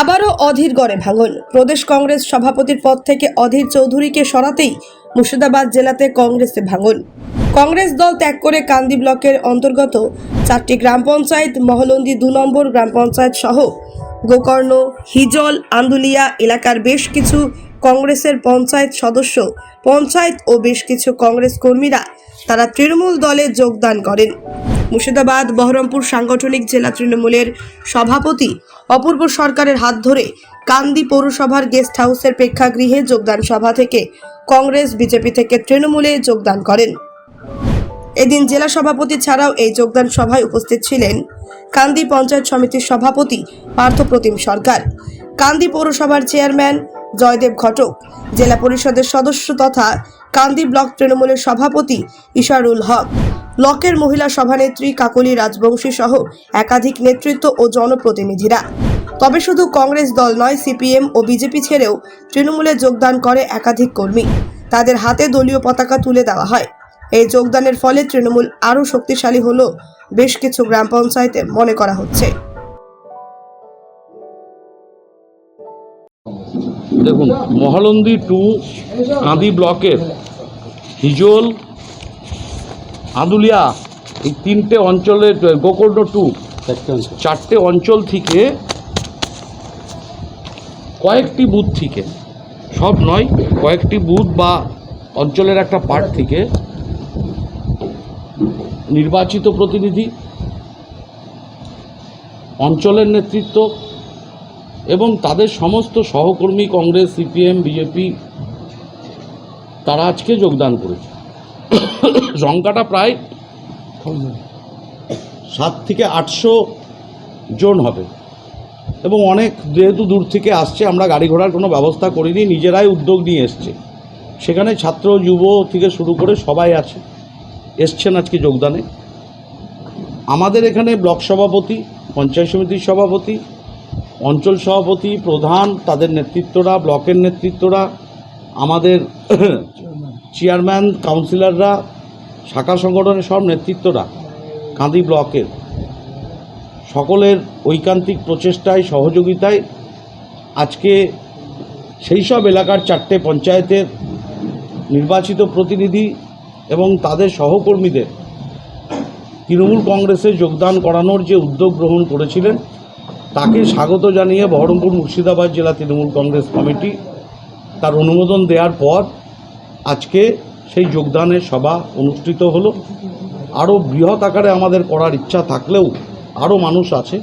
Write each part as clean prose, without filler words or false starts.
আবারও অধীর গড়ে ভাঙন। প্রদেশ কংগ্রেস সভাপতির পদ থেকে অধীর চৌধুরীকে সরাতেই মুর্শিদাবাদ জেলাতে কংগ্রেসে ভাঙন। কংগ্রেস দল ত্যাগ করে কান্দি ব্লকের অন্তর্গত 4টি গ্রাম পঞ্চায়েত, মহলন্দি 2 নম্বর গ্রাম পঞ্চায়েত সহ গোকর্ণ, হিজল, আন্দুলিয়া এলাকার বেশ কিছু কংগ্রেসের পঞ্চায়েত সদস্য, পঞ্চায়েত ও বেশ কিছু কংগ্রেস কর্মীরা তারা তৃণমূল দলে যোগদান করেন। মুর্শিদাবাদ বহরমপুর সাংগঠনিক জেলা তৃণমূলের সভাপতি অপূর্ব সরকারের হাত ধরে কান্দি পৌরসভার গেস্ট হাউসের প্রেক্ষাগৃহে যোগদান সভা থেকে কংগ্রেস, বিজেপি থেকে তৃণমূলে যোগদান করেন। এদিন জেলা সভাপতি ছাড়াও এই যোগদান সভায় উপস্থিত ছিলেন কান্দি পঞ্চায়েত সমিতির সভাপতি পার্থপ্রতিম সরকার, কান্দি পৌরসভার চেয়ারম্যান জয়দেব ঘটক, জেলা পরিষদের সদস্য তথা কান্দি ব্লক তৃণমূলের সভাপতি ইশারুল হক, ব্লকের মহিলা সভানেত্রী কাকলি রাজবংশী সহ একাধিক নেতৃত্ব ও জনপ্রতিনিধিরা। তবে শুধু কংগ্রেস দল নয়, সিপিএম ও বিজেপি ছেড়েও তৃণমূলে যোগদান করে একাধিক কর্মী। তাদের হাতে দলীয় পতাকা তুলে দেওয়া হয়। এই যোগদানের ফলে তৃণমূল আরও শক্তিশালী হলো বেশ কিছু গ্রাম পঞ্চায়েতে মনে করা হচ্ছে। দেখুন, মহলন্দি 2 কান্দি ব্লকের হিজল, আন্দুলিয়া এই 3টে অঞ্চলের, গোকর্ণ 2 4টে অঞ্চল থেকে কয়েকটি বুথ থেকে, সব নয়, কয়েকটি বুথ বা অঞ্চলের একটা পার্ট থেকে নির্বাচিত প্রতিনিধি, অঞ্চলের নেতৃত্ব এবং তাদের সমস্ত সহকর্মী কংগ্রেস, সিপিএম, বিজেপি তারা আজকে যোগদান করেছে। সংখ্যাটা প্রায় 700 থেকে 800 জন হবে এবং অনেক যেহেতু দূর থেকে আসছে, আমরা গাড়ি ঘোড়ার কোনো ব্যবস্থা করিনি, নিজেরাই উদ্যোগ নিয়ে এসছে। সেখানে ছাত্র, যুব থেকে শুরু করে সবাই এসছেন আজকে যোগদানে। আমাদের এখানে ব্লক সভাপতি, পঞ্চায়েত সমিতির সভাপতি, অঞ্চল সভাপতি, প্রধান, তাদের নেতৃত্বরা, ব্লকের নেতৃত্বরা, আমাদের চেয়ারম্যান, কাউন্সিলররা, শাখা সংগঠনের সব নেতৃত্বরা কান্দি ব্লকের সকলের ঐকান্তিক প্রচেষ্টায়, সহযোগিতায় আজকে সেই সব এলাকার 4টে পঞ্চায়েতের নির্বাচিত প্রতিনিধি এবং তাদের সহকর্মীদের তৃণমূল কংগ্রেসে যোগদান করানোর যে উদ্যোগ গ্রহণ করেছিলেন তাকে স্বাগত জানিয়ে বহরমপুর মুর্শিদাবাদ জেলা তৃণমূল কংগ্রেস কমিটি তার অনুমোদন দেওয়ার পর আজকে সেই যোগদানের সভা অনুষ্ঠিত হলো। আরও বৃহৎ আকারে আমাদের করার ইচ্ছা থাকলেও আরও মানুষ আছে।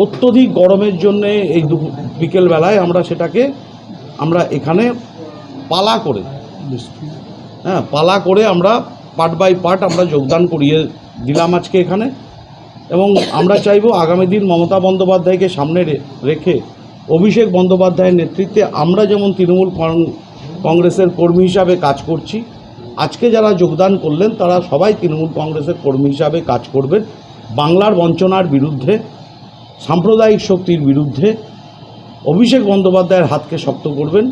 অত্যধিক গরমের জন্যে এই বিকেলবেলায় আমরা এখানে পালা করে আমরা পার্ট বাই পার্ট আমরা যোগদান করিয়ে দিলাম আজকে এখানে। এবং আমরা চাইব আগামী দিন মমতা বন্দ্যোপাধ্যায়কে সামনে রেখে অভিষেক বন্দ্যোপাধ্যায়ের নেতৃত্বে আমরা যেমন তৃণমূল কংগ্রেসের কর্মী হিসাবে কাজ করছি, আজকে যারা যোগদান করলেন তারা সবাই তৃণমূল কংগ্রেসের কর্মী হিসাবে কাজ করবেন। বাংলার বঞ্চনার বিরুদ্ধে, সাম্প্রদায়িক শক্তির বিরুদ্ধে অভিষেক বন্দ্যোপাধ্যায়ের হাতকে শক্ত করবেন।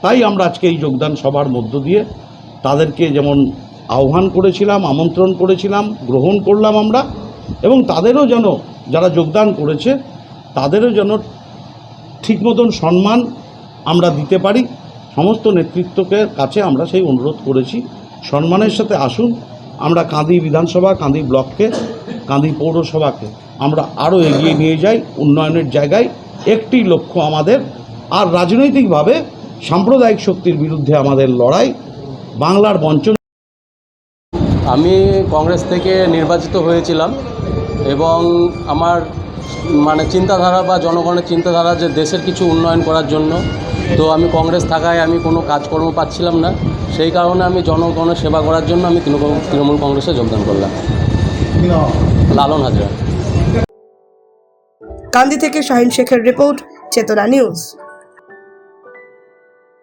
তাই আমরা আজকে এই যোগদান সভার মধ্য দিয়ে তাদেরকে যেমন আহ্বান করেছিলাম, আমন্ত্রণ করেছিলাম, গ্রহণ করলাম আমরা, এবং তাদেরও যেন, যারা যোগদান করেছে তাদেরও যেন ঠিক মতন সম্মান আমরা দিতে পারি। সমস্ত নেতৃত্বকে কাছে আমরা সেই অনুরোধ করেছি, সম্মানের সাথে আসুন। আমরা কান্দি বিধানসভা, কান্দি ব্লককে, কান্দি পৌরসভাকে আমরা আরও এগিয়ে নিয়ে যাই উন্নয়নের জায়গায়। একটি লক্ষ্য আমাদের, আর রাজনৈতিকভাবে সাম্প্রদায়িক শক্তির বিরুদ্ধে আমাদের লড়াই, বাংলার বঞ্চনা। আমি কংগ্রেস থেকে নির্বাচিত হয়েছিলাম এবং আমার চিন্তাধারা বা জনগণের চিন্তাধারা যে দেশের কিছু উন্নয়ন করার জন্য, তো আমি কংগ্রেস থাকায় আমি কোনো কাজকর্ম পাচ্ছিলাম না। সেই কারণে আমি জনগণের সেবা করার জন্য আমি তৃণমূল কংগ্রেসে যোগদান করলাম। লালন হাজরা। কান্দি থেকে শাহিন শেখের রিপোর্ট, চেতনা নিউজ।